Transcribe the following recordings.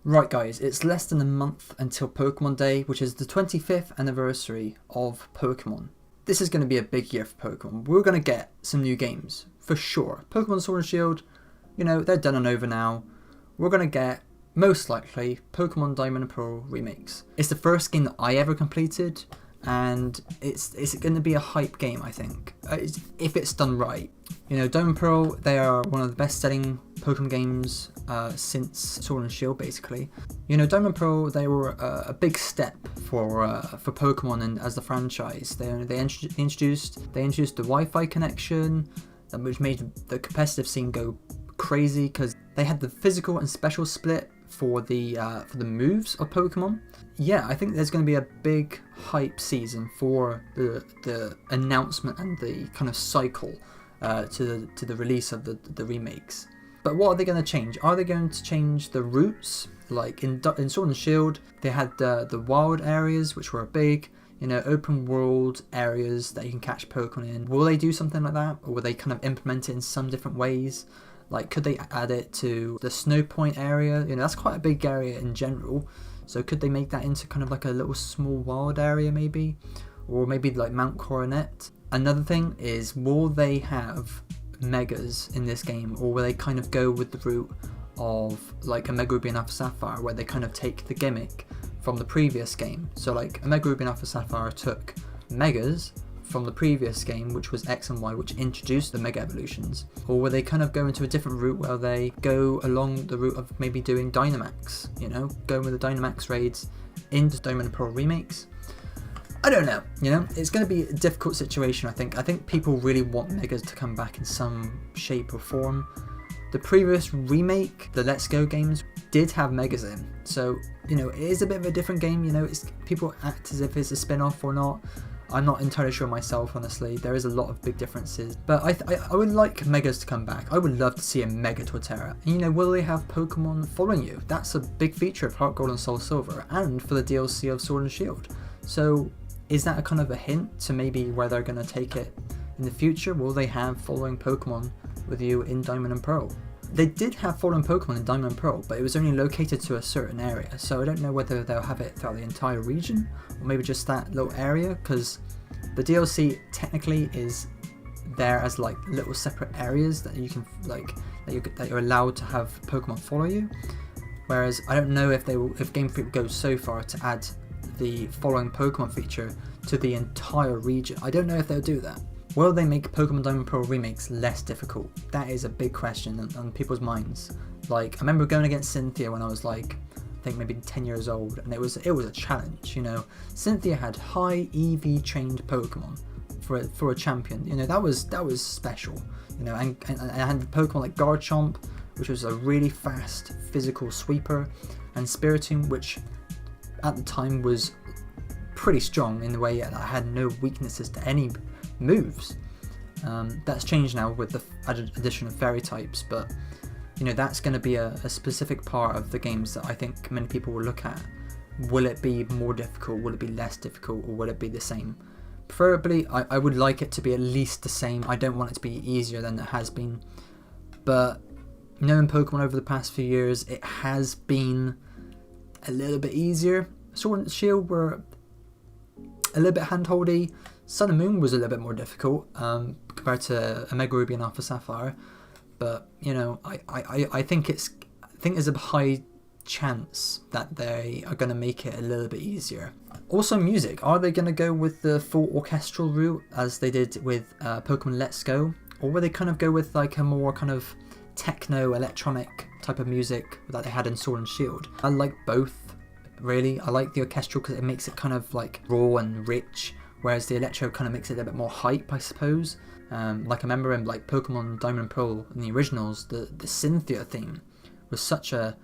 Right guys, it's less than a month until Pokemon Day, which is the 25th anniversary of Pokemon. This is going to be a big year for Pokemon. We're going to get some new games, for sure. Pokemon Sword and Shield, you know, they're done and over now. We're going to get, most likely, Pokemon Diamond and Pearl remakes. It's the first game that I ever completed, and it's going to be a hype game, I think, if it's done right. You know, Diamond and Pearl, they are one of the best-selling Pokemon games since Sword and Shield, basically. You know, Diamond and Pearl, they were a big step for Pokemon and as the franchise. They introduced the Wi-Fi connection, which made the competitive scene go crazy because they had the physical and special split for the moves of Pokemon. Yeah, I think there's going to be a big hype season for the announcement and the kind of cycle to the release of the remakes. But what are they going to change? Are they going to change the routes? Like in Sword and Shield, they had the wild areas, which were big, you know, open world areas that you can catch Pokemon in. Will they do something like that, or will they kind of implement it in some different ways? Like, could they add it to the Snow Point area? You know, that's quite a big area in general. So could they make that into kind of like a little small wild area maybe? Or maybe like Mount Coronet? Another thing is, will they have Megas in this game? Or will they kind of go with the route of like a Mega Ruby and Alpha Sapphire, where they kind of take the gimmick from the previous game? So like a Mega Ruby and Alpha Sapphire took Megas from the previous game, which was X and Y, which introduced the Mega Evolutions. Or will they kind of go into a different route where they go along the route of maybe doing Dynamax, you know, going with the Dynamax raids into Diamond and Pearl remakes? I don't know, you know, it's going to be a difficult situation, I think. I think people really want Megas to come back in some shape or form. The previous remake, the Let's Go games, did have Megas in, so, you know, it is a bit of a different game, you know, people act as if it's a spin-off or not. I'm not entirely sure myself, honestly. There is a lot of big differences. But I would like Megas to come back. I would love to see a Mega Torterra. And, you know, will they have Pokemon following you? That's a big feature of Heart Gold and Soul Silver, and for the DLC of Sword and Shield. So is that a kind of a hint to maybe where they're going to take it in the future? Will they have following Pokemon with you in Diamond and Pearl? They did have following Pokemon in Diamond and Pearl, but it was only located to a certain area, so I don't know whether they'll have it throughout the entire region, or maybe just that little area, because the DLC technically is there as like little separate areas that you can like that you're allowed to have Pokemon follow you. Whereas I don't know if Game Freak goes so far to add the following Pokemon feature to the entire region. I don't know if they'll do that. Will they make Pokemon Diamond and Pearl remakes less difficult? That is a big question on people's minds. Like, I remember going against Cynthia when I was like, I think maybe 10 years old, and it was a challenge, you know. Cynthia had high EV trained Pokemon for a champion, you know, that was special, you know, and I had Pokemon like Garchomp, which was a really fast physical sweeper, and Spiritomb, which at the time was pretty strong in the way that I had no weaknesses to any moves. That's changed now with the addition of fairy types, but you know, that's going to be a specific part of the games that I think many people will look at. Will it be more difficult? Will it be less difficult? Or will it be the same? Preferably, I would like it to be at least the same. I don't want it to be easier than it has been, but knowing Pokemon over the past few years, it has been a little bit easier. Sword and Shield were a little bit handholdy. Sun and Moon was a little bit more difficult compared to Omega Ruby and Alpha Sapphire, but you know, I think there's a high chance that they are going to make it a little bit easier. Also, music. Are they going to go with the full orchestral route as they did with Pokemon Let's Go, or will they kind of go with like a more kind of techno electronic type of music that they had in Sword and Shield? I like both, really. I like the orchestral because it makes it kind of like raw and rich, whereas the electro kind of makes it a little bit more hype, I suppose. Like I remember in like Pokemon Diamond and Pearl in the originals, the Cynthia theme was such a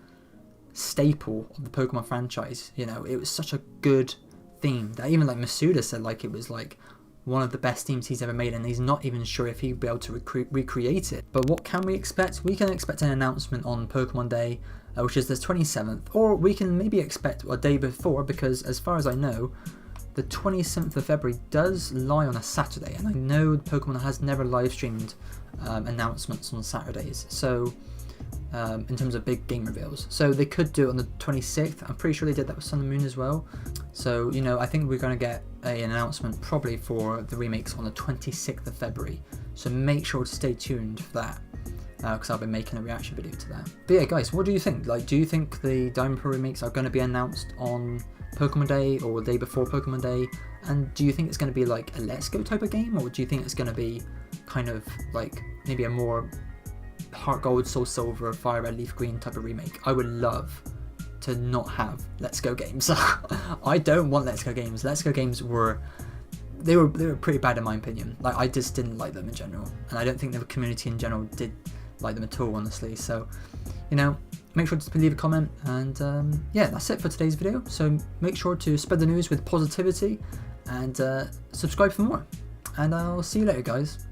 staple of the Pokemon franchise. You know, it was such a good theme that even like Masuda said like it was like one of the best themes he's ever made, and he's not even sure if he'd be able to recreate it. But what can we expect? We can expect an announcement on Pokemon Day, which is the 27th, or we can maybe expect a day before, because as far as I know, the 27th of February does lie on a Saturday, and I know Pokemon has never live streamed announcements on Saturdays, so in terms of big game reveals. So they could do it on the 26th. I'm pretty sure they did that with Sun and Moon as well. So, you know, I think we're going to get an announcement probably for the remakes on the 26th of February. So make sure to stay tuned for that, because I'll be making a reaction video to that. But yeah, guys, what do you think? Like, do you think the Diamond Pearl remakes are going to be announced on Pokemon Day or the day before Pokemon Day? And do you think it's going to be like a Let's Go type of game, or do you think it's going to be kind of like maybe a more Heart Gold, Soul Silver, Fire Red, Leaf Green type of remake? I would love to not have Let's Go games. I don't want Let's Go games. Let's Go games were pretty bad in my opinion. Like, I just didn't like them in general, and I don't think the community in general did like them at all, honestly. So, you know, make sure to leave a comment, and yeah, that's it for today's video. So make sure to spread the news with positivity, and subscribe for more, and I'll see you later, guys.